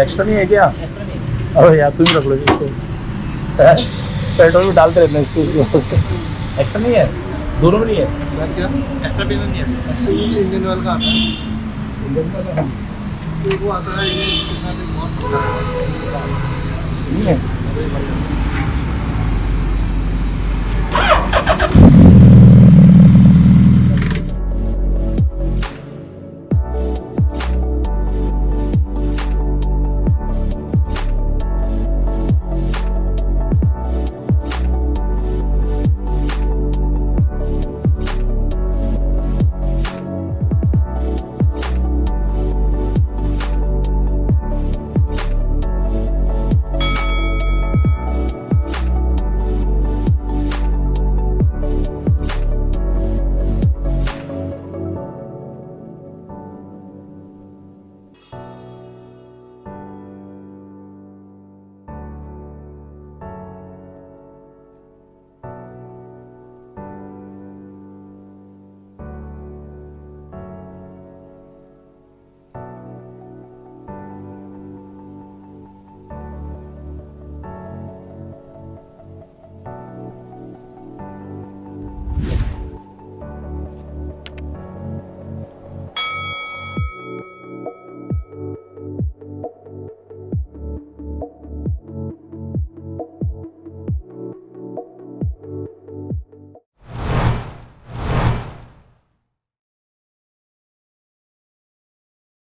Extra नहीं है क्या? अरे यार तुम रख लो इसको, पेट्रोल में डालते रहते हैं इसको। एक्स्ट्रा नहीं है, दोनों में नहीं है क्या एक्स्ट्रा भी नहीं है, इंजन ऑयल का आता है, वो आता है, इसके साथ एक बहुत नहीं है।